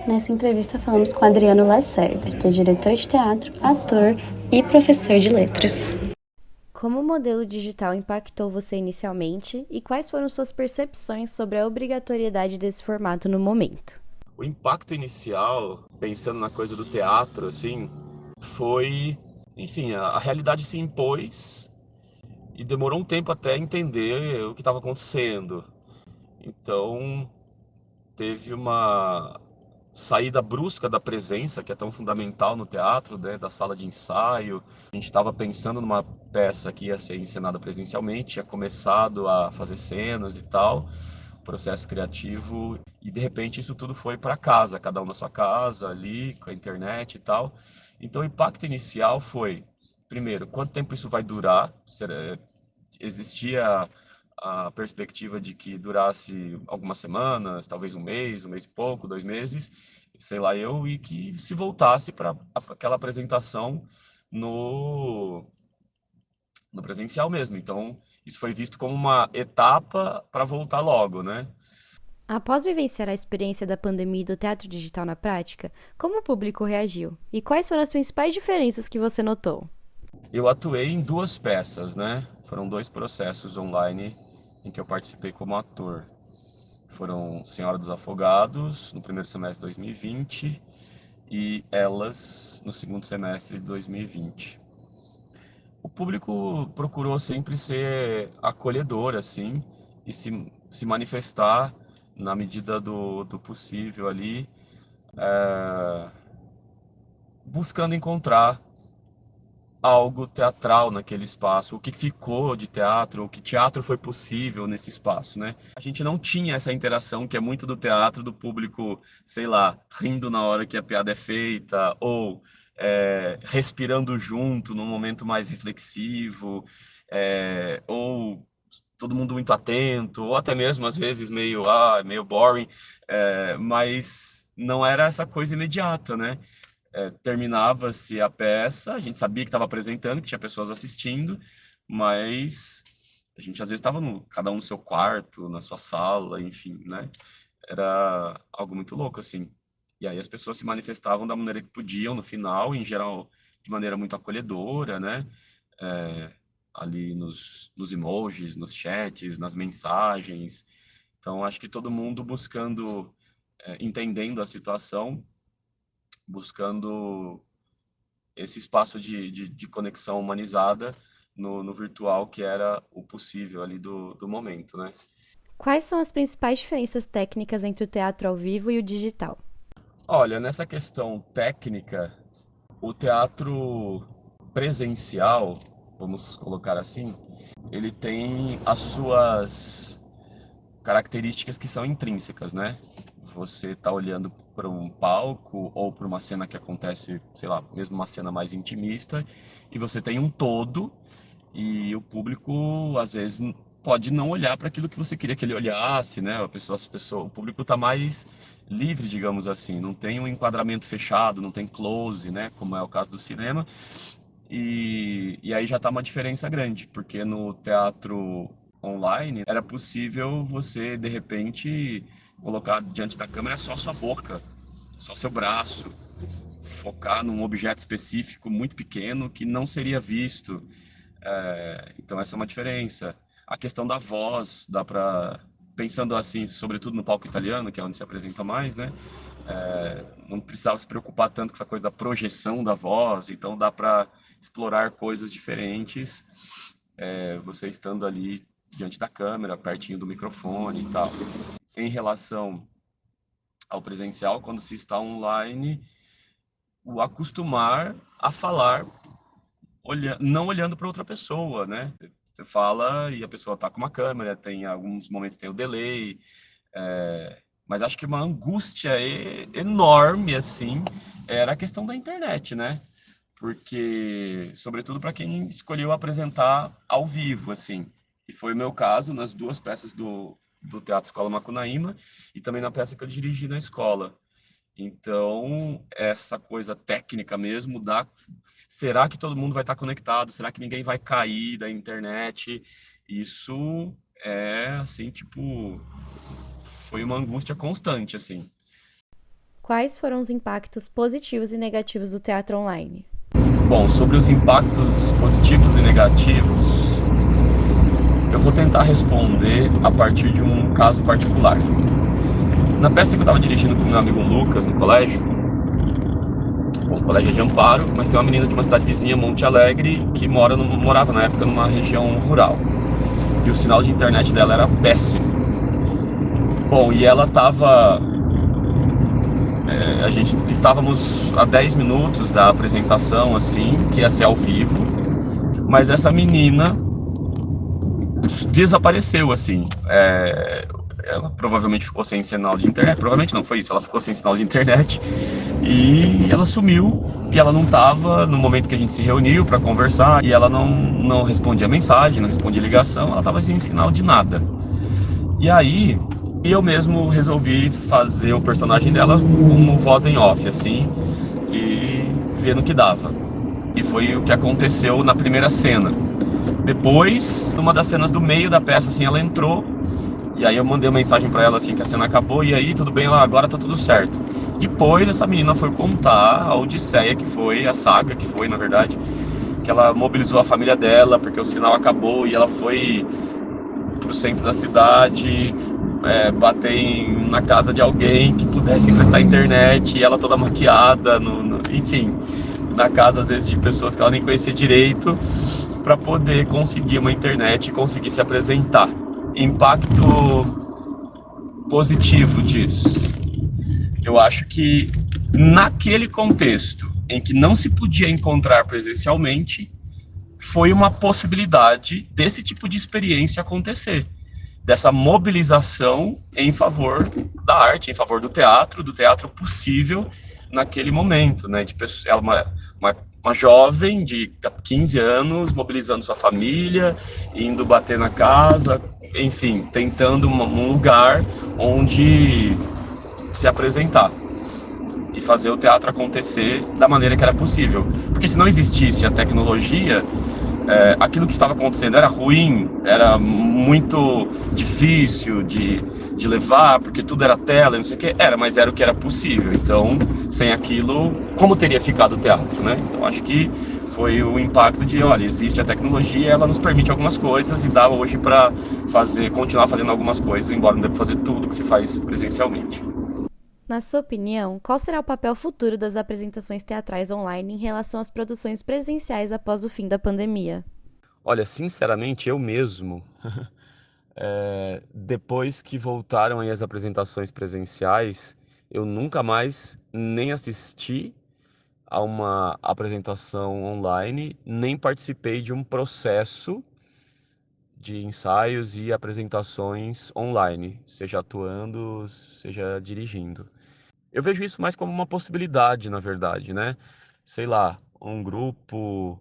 Nessa entrevista falamos com Adriano Lacerda, que é diretor de teatro, ator e professor de letras. Como o modelo digital impactou você inicialmente e quais foram suas percepções sobre a obrigatoriedade desse formato no momento? O impacto inicial, pensando na coisa do teatro, assim, foi, enfim, a realidade se impôs e demorou um tempo até entender o que estava acontecendo. Então, teve uma saída brusca da presença, que é tão fundamental no teatro, né, da sala de ensaio. A gente estava pensando numa peça que ia ser encenada presencialmente, tinha começado a fazer cenas e tal, processo criativo, e de repente isso tudo foi para casa, cada um na sua casa, ali, com a internet e tal. Então o impacto inicial foi, primeiro, quanto tempo isso vai durar? Existia a perspectiva de que durasse algumas semanas, talvez um mês e pouco, 2 meses, sei lá eu, e que se voltasse para aquela apresentação no, no presencial mesmo. Então, isso foi visto como uma etapa para voltar logo, né? Após vivenciar a experiência da pandemia e do teatro digital na prática, como o público reagiu? E quais foram as principais diferenças que você notou? Eu atuei em duas peças, né? Foram dois processos online em que eu participei como ator. Foram Senhora dos Afogados, no primeiro semestre de 2020, e Elas, no segundo semestre de 2020. O público procurou sempre ser acolhedor, assim, e se manifestar na medida do possível ali, buscando encontrar algo teatral naquele espaço, o que ficou de teatro, o que teatro foi possível nesse espaço, né? A gente não tinha essa interação que é muito do teatro, do público, sei lá, rindo na hora que a piada é feita, ou respirando junto num momento mais reflexivo, ou todo mundo muito atento, ou até mesmo às vezes meio boring, mas não era essa coisa imediata, né? Terminava-se a peça, a gente sabia que estava apresentando, que tinha pessoas assistindo, mas a gente às vezes estava cada um no seu quarto, na sua sala, enfim, né? Era algo muito louco, assim. E aí as pessoas se manifestavam da maneira que podiam no final, em geral, de maneira muito acolhedora, né? É, ali nos emojis, nos chats, nas mensagens. Então, acho que todo mundo buscando, entendendo a situação, buscando esse espaço de conexão humanizada no virtual, que era o possível ali do momento, né? Quais são as principais diferenças técnicas entre o teatro ao vivo e o digital? Olha, nessa questão técnica, o teatro presencial, vamos colocar assim, ele tem as suas características que são intrínsecas, né? Você está olhando para um palco ou para uma cena que acontece, sei lá, mesmo uma cena mais intimista, e você tem um todo e o público às vezes pode não olhar para aquilo que você queria que ele olhasse, né? O público está mais livre, digamos assim, não tem um enquadramento fechado, não tem close, né? Como é o caso do cinema. E aí já está uma diferença grande, porque no teatro online era possível você de repente colocar diante da câmera só sua boca, só seu braço, focar num objeto específico muito pequeno que não seria visto. Então essa é uma diferença. A questão da voz, dá para pensando assim, sobretudo no palco italiano, que é onde se apresenta mais, né? Não precisava se preocupar tanto com essa coisa da projeção da voz, então dá para explorar coisas diferentes, você estando ali diante da câmera, pertinho do microfone e tal. Em relação ao presencial, quando se está online, o acostumar a falar não olhando para outra pessoa, né? Você fala e a pessoa tá com uma câmera, tem alguns momentos tem o delay, mas acho que uma angústia enorme assim era a questão da internet, né? Porque, sobretudo para quem escolheu apresentar ao vivo, assim. E foi o meu caso nas duas peças do Teatro Escola Macunaíma e também na peça que eu dirigi na escola. Então, essa coisa técnica mesmo da será que todo mundo vai estar conectado? Será que ninguém vai cair da internet? Isso é assim, tipo, foi uma angústia constante, assim. Quais foram os impactos positivos e negativos do teatro online? Bom, sobre os impactos positivos e negativos, eu vou tentar responder a partir de um caso particular. Na peça que eu estava dirigindo com meu amigo Lucas no colégio, bom, o colégio é de Amparo, mas tem uma menina de uma cidade vizinha, Monte Alegre, que morava na época numa região rural. E o sinal de internet dela era péssimo. Bom, e ela estava. A gente estávamos a 10 minutos da apresentação, assim, que ia ser ao vivo, mas essa menina desapareceu, assim. Ela provavelmente ficou sem sinal de internet. Provavelmente não foi isso, ela ficou sem sinal de internet e ela sumiu. E ela não estava no momento que a gente se reuniu para conversar. E ela não respondia mensagem, não respondia ligação. Ela estava sem sinal de nada. E aí eu mesmo resolvi fazer o personagem dela como voz em off, assim, e ver no que dava. E foi o que aconteceu na primeira cena. Depois, numa das cenas do meio da peça, assim, ela entrou. E aí eu mandei uma mensagem pra ela assim que a cena acabou. E aí, tudo bem? Ela, agora tá tudo certo. Depois essa menina foi contar a odisseia que foi, a saga que foi, na verdade. Que ela mobilizou a família dela porque o sinal acabou e ela foi pro centro da cidade, bater na casa de alguém que pudesse emprestar internet. E ela toda maquiada, enfim, na casa às vezes de pessoas que ela nem conhecia direito, para poder conseguir uma internet e conseguir se apresentar. Impacto positivo disso. Eu acho que naquele contexto em que não se podia encontrar presencialmente, foi uma possibilidade desse tipo de experiência acontecer, dessa mobilização em favor da arte, em favor do teatro possível naquele momento, né? De pessoa, ela uma jovem de 15 anos mobilizando sua família, indo bater na casa, enfim, tentando um lugar onde se apresentar e fazer o teatro acontecer da maneira que era possível. Porque se não existisse a tecnologia, aquilo que estava acontecendo era ruim, era muito difícil de levar, porque tudo era tela, não sei o que. Era, mas era o que era possível. Então, sem aquilo, como teria ficado o teatro, né? Então, acho que foi o impacto de, olha, existe a tecnologia, ela nos permite algumas coisas e dá hoje para continuar fazendo algumas coisas, embora não dê para fazer tudo que se faz presencialmente. Na sua opinião, qual será o papel futuro das apresentações teatrais online em relação às produções presenciais após o fim da pandemia? Olha, sinceramente, eu mesmo, depois que voltaram aí as apresentações presenciais, eu nunca mais nem assisti a uma apresentação online, nem participei de um processo de ensaios e apresentações online, seja atuando, seja dirigindo. Eu vejo isso mais como uma possibilidade, na verdade, né? Sei lá, um grupo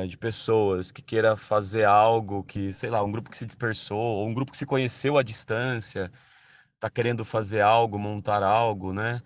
de pessoas que queira fazer algo que, sei lá, um grupo que se dispersou, ou um grupo que se conheceu à distância, tá querendo fazer algo, montar algo, né?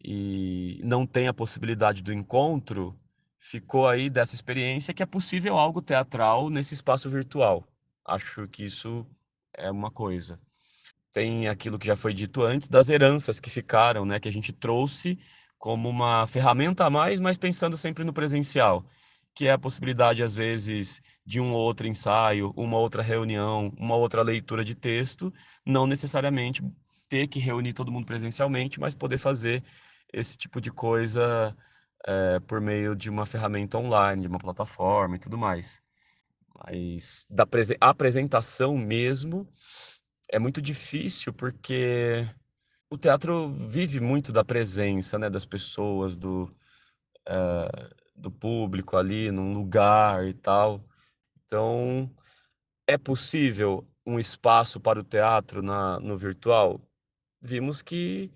E não tem a possibilidade do encontro, ficou aí dessa experiência que é possível algo teatral nesse espaço virtual. Acho que isso é uma coisa. Tem aquilo que já foi dito antes das heranças que ficaram, né, que a gente trouxe como uma ferramenta a mais, mas pensando sempre no presencial, que é a possibilidade às vezes de um ou outro ensaio, uma outra reunião, uma outra leitura de texto, não necessariamente ter que reunir todo mundo presencialmente, mas poder fazer esse tipo de coisa por meio de uma ferramenta online, de uma plataforma e tudo mais. Mas da apresentação mesmo é muito difícil porque o teatro vive muito da presença, né, das pessoas, do público ali num lugar e tal. Então, é possível um espaço para o teatro no virtual? Vimos que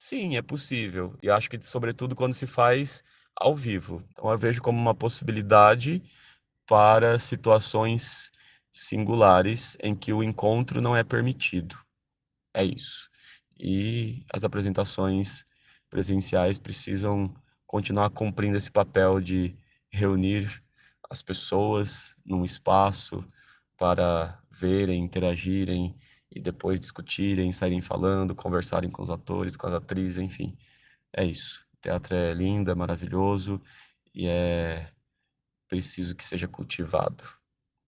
sim, é possível. E acho que, sobretudo, quando se faz ao vivo. Então, eu vejo como uma possibilidade para situações singulares em que o encontro não é permitido. É isso. E as apresentações presenciais precisam continuar cumprindo esse papel de reunir as pessoas num espaço para verem, interagirem e depois discutirem, saírem falando, conversarem com os atores, com as atrizes, enfim. É isso. O teatro é lindo, é maravilhoso e é preciso que seja cultivado.